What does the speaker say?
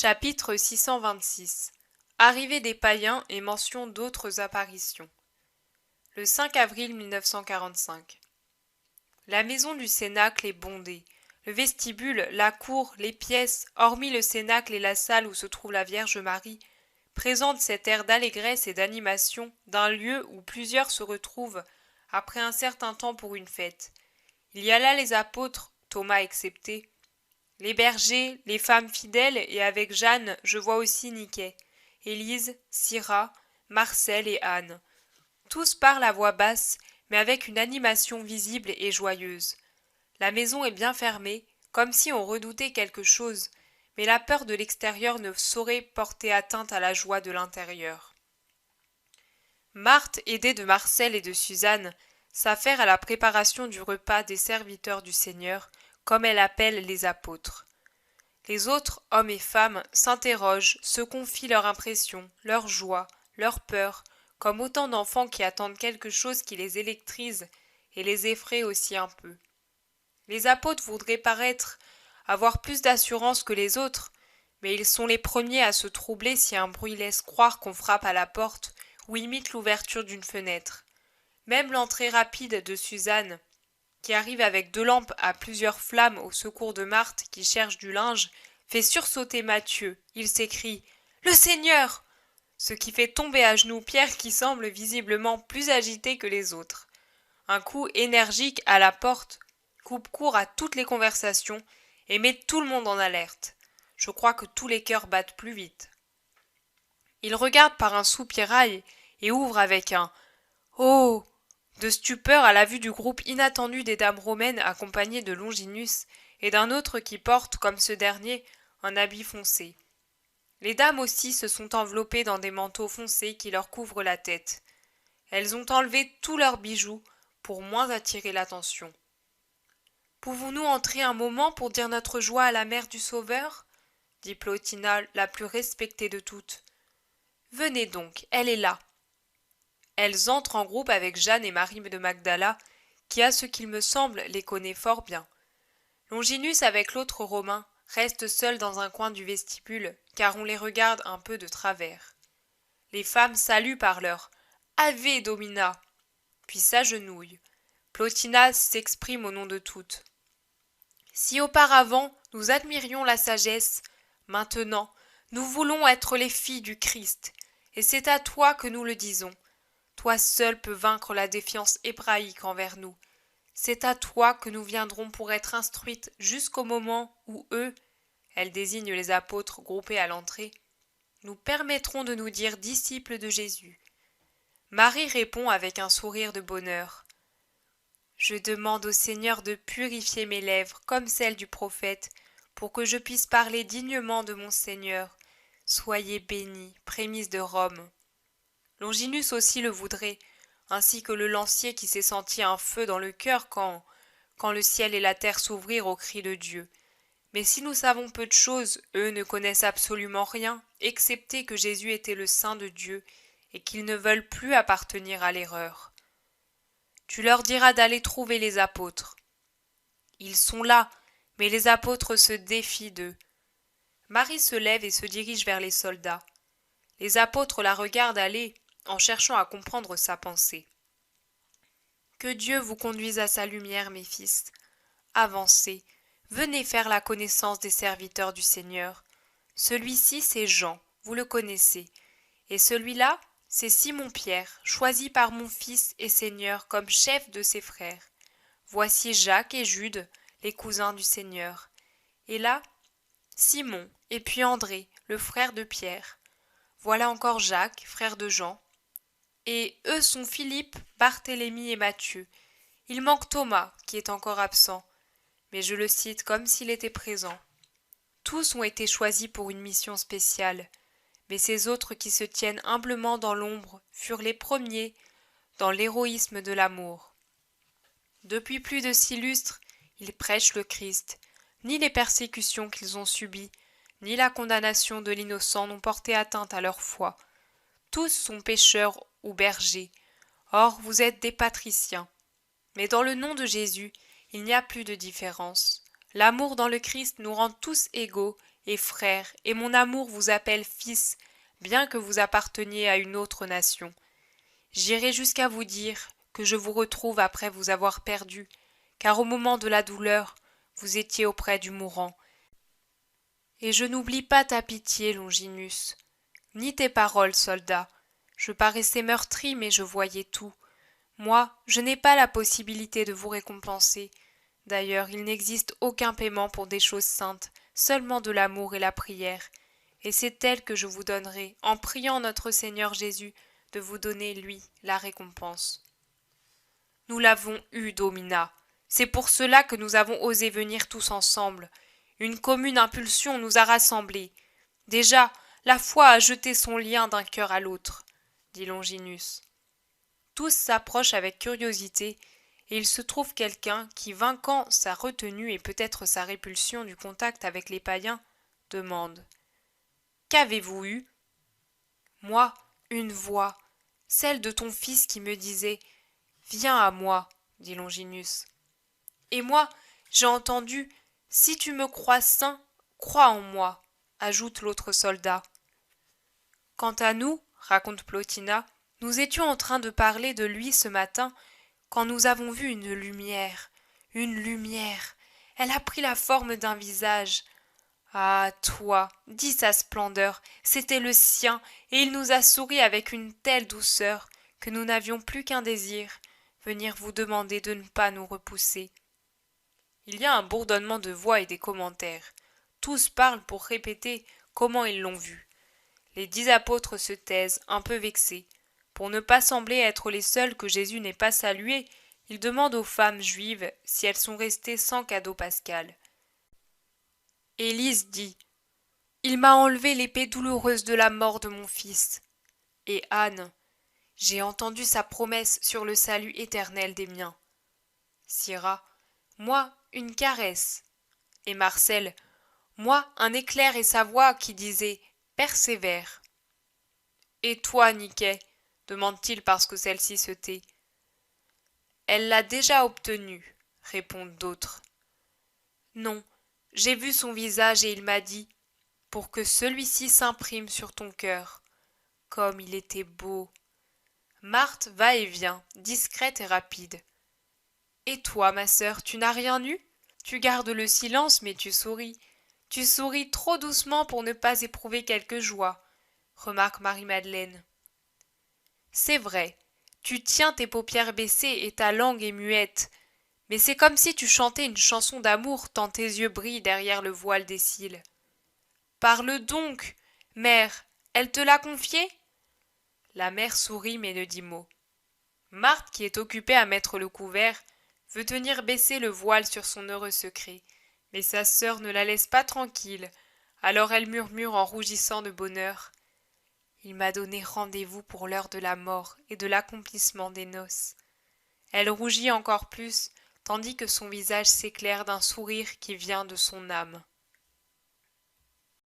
Chapitre 626 Arrivée des païens et mention d'autres apparitions. Le 5 avril 1945. La maison du Cénacle est bondée. Le vestibule, la cour, les pièces, hormis le Cénacle et la salle où se trouve la Vierge Marie, présentent cet air d'allégresse et d'animation d'un lieu où plusieurs se retrouvent après un certain temps pour une fête. Il y a là les apôtres, Thomas excepté, les bergers, les femmes fidèles, et avec Jeanne, je vois aussi Niquet, Élise, Syrah, Marcel et Anne. Tous parlent à voix basse, mais avec une animation visible et joyeuse. La maison est bien fermée, comme si on redoutait quelque chose, mais la peur de l'extérieur ne saurait porter atteinte à la joie de l'intérieur. Marthe, aidée de Marcel et de Suzanne, s'affaire à la préparation du repas des serviteurs du Seigneur, comme elle appelle les apôtres. Les autres, hommes et femmes, s'interrogent, se confient leurs impressions, leurs joies, leurs peurs, comme autant d'enfants qui attendent quelque chose qui les électrise et les effraie aussi un peu. Les apôtres voudraient paraître avoir plus d'assurance que les autres, mais ils sont les premiers à se troubler si un bruit laisse croire qu'on frappe à la porte ou imite l'ouverture d'une fenêtre. Même l'entrée rapide de Suzanne, qui arrive avec 2 lampes à plusieurs flammes au secours de Marthe qui cherche du linge, fait sursauter Matthieu. Il s'écrie « Le Seigneur !» ce qui fait tomber à genoux Pierre qui semble visiblement plus agité que les autres. Un coup énergique à la porte coupe court à toutes les conversations et met tout le monde en alerte. Je crois que tous les cœurs battent plus vite. Il regarde par un soupirail et ouvre avec un « Oh !» de stupeur à la vue du groupe inattendu des dames romaines accompagnées de Longinus et d'un autre qui porte, comme ce dernier, un habit foncé. Les dames aussi se sont enveloppées dans des manteaux foncés qui leur couvrent la tête. Elles ont enlevé tous leurs bijoux pour moins attirer l'attention. « Pouvons-nous entrer un moment pour dire notre joie à la mère du Sauveur ?» dit Plotina, la plus respectée de toutes. « Venez donc, elle est là. » Elles entrent en groupe avec Jeanne et Marie de Magdala, qui, à ce qu'il me semble, les connaît fort bien. Longinus, avec l'autre Romain, reste seul dans un coin du vestibule, car on les regarde un peu de travers. Les femmes saluent par leur « Ave Domina !» puis s'agenouillent. Plotina s'exprime au nom de toutes. Si auparavant nous admirions la sagesse, maintenant nous voulons être les filles du Christ, et c'est à toi que nous le disons. Toi seul peux vaincre la défiance hébraïque envers nous. C'est à toi que nous viendrons pour être instruites jusqu'au moment où eux, elles désignent les apôtres groupés à l'entrée, nous permettront de nous dire disciples de Jésus. Marie répond avec un sourire de bonheur. Je demande au Seigneur de purifier mes lèvres comme celles du prophète, pour que je puisse parler dignement de mon Seigneur. Soyez bénis, prémices de Rome. Longinus aussi le voudrait, ainsi que le lancier qui s'est senti un feu dans le cœur quand le ciel et la terre s'ouvrirent au cri de Dieu. Mais si nous savons peu de choses, eux ne connaissent absolument rien, excepté que Jésus était le Saint de Dieu et qu'ils ne veulent plus appartenir à l'erreur. Tu leur diras d'aller trouver les apôtres. Ils sont là, mais les apôtres se défient d'eux. Marie se lève et se dirige vers les soldats. Les apôtres la regardent aller, en cherchant à comprendre sa pensée. Que Dieu vous conduise à sa lumière, mes fils. Avancez, venez faire la connaissance des serviteurs du Seigneur. Celui-ci, c'est Jean, vous le connaissez. Et celui-là, c'est Simon-Pierre, choisi par mon Fils et Seigneur comme chef de ses frères. Voici Jacques et Jude, les cousins du Seigneur. Et là, Simon, et puis André, le frère de Pierre. Voilà encore Jacques, frère de Jean. Et eux sont Philippe, Barthélemy et Matthieu. Il manque Thomas, qui est encore absent, mais je le cite comme s'il était présent. Tous ont été choisis pour une mission spéciale, mais ces autres qui se tiennent humblement dans l'ombre furent les premiers dans l'héroïsme de l'amour. Depuis plus de 6 lustres, ils prêchent le Christ. Ni les persécutions qu'ils ont subies, ni la condamnation de l'innocent n'ont porté atteinte à leur foi. Tous sont pécheurs ou bergers. Or, vous êtes des patriciens. Mais dans le nom de Jésus, il n'y a plus de différence. L'amour dans le Christ nous rend tous égaux et frère, et mon amour vous appelle fils, bien que vous apparteniez à une autre nation. J'irai jusqu'à vous dire que je vous retrouve après vous avoir perdu, car au moment de la douleur, vous étiez auprès du mourant. Et je n'oublie pas ta pitié, Longinus, ni tes paroles, soldat. Je paraissais meurtri, mais je voyais tout. Moi, je n'ai pas la possibilité de vous récompenser. D'ailleurs, il n'existe aucun paiement pour des choses saintes, seulement de l'amour et la prière. Et c'est elle que je vous donnerai, en priant notre Seigneur Jésus de vous donner, lui, la récompense. Nous l'avons eue, Domina. C'est pour cela que nous avons osé venir tous ensemble. Une commune impulsion nous a rassemblés. Déjà, la foi a jeté son lien d'un cœur à l'autre, dit Longinus. Tous s'approchent avec curiosité, et il se trouve quelqu'un qui, vainquant sa retenue et peut-être sa répulsion du contact avec les païens, demande « Qu'avez-vous eu » ? Moi, une voix, celle de ton fils qui me disait « Viens à moi », dit Longinus. Et moi, j'ai entendu « Si tu me crois saint, crois en moi », ajoute l'autre soldat. Quant à nous, raconte Plotina, nous étions en train de parler de lui ce matin quand nous avons vu une lumière. Une lumière. Elle a pris la forme d'un visage. Ah, toi, dis sa splendeur, c'était le sien, et il nous a souri avec une telle douceur que nous n'avions plus qu'un désir, venir vous demander de ne pas nous repousser. Il y a un bourdonnement de voix et des commentaires. Tous parlent pour répéter comment ils l'ont vu. Les 10 apôtres se taisent, un peu vexés. Pour ne pas sembler être les seuls que Jésus n'ait pas salués, ils demandent aux femmes juives si elles sont restées sans cadeau pascal. Élise dit « Il m'a enlevé l'épée douloureuse de la mort de mon fils. » Et Anne « J'ai entendu sa promesse sur le salut éternel des miens. » Syrah « Moi, une caresse. » Et Marcel « Moi, un éclair et sa voix qui disait « Persévère. » Et toi, Niquet demande-t-il parce que celle-ci se tait. Elle l'a déjà obtenu, répondent d'autres. Non, j'ai vu son visage et il m'a dit pour que celui-ci s'imprime sur ton cœur. Comme il était beau. Marthe va et vient, discrète et rapide. Et toi, ma sœur, tu n'as rien eu? Tu gardes le silence, mais tu souris. Tu souris trop doucement pour ne pas éprouver quelque joie, remarque Marie-Madeleine. C'est vrai, tu tiens tes paupières baissées et ta langue est muette, mais c'est comme si tu chantais une chanson d'amour tant tes yeux brillent derrière le voile des cils. Parle donc, mère, elle te l'a confié? La mère sourit mais ne dit mot. Marthe, qui est occupée à mettre le couvert, veut tenir baisser le voile sur son heureux secret, mais sa sœur ne la laisse pas tranquille, alors elle murmure en rougissant de bonheur. Il m'a donné rendez-vous pour l'heure de la mort et de l'accomplissement des noces. Elle rougit encore plus, tandis que son visage s'éclaire d'un sourire qui vient de son âme.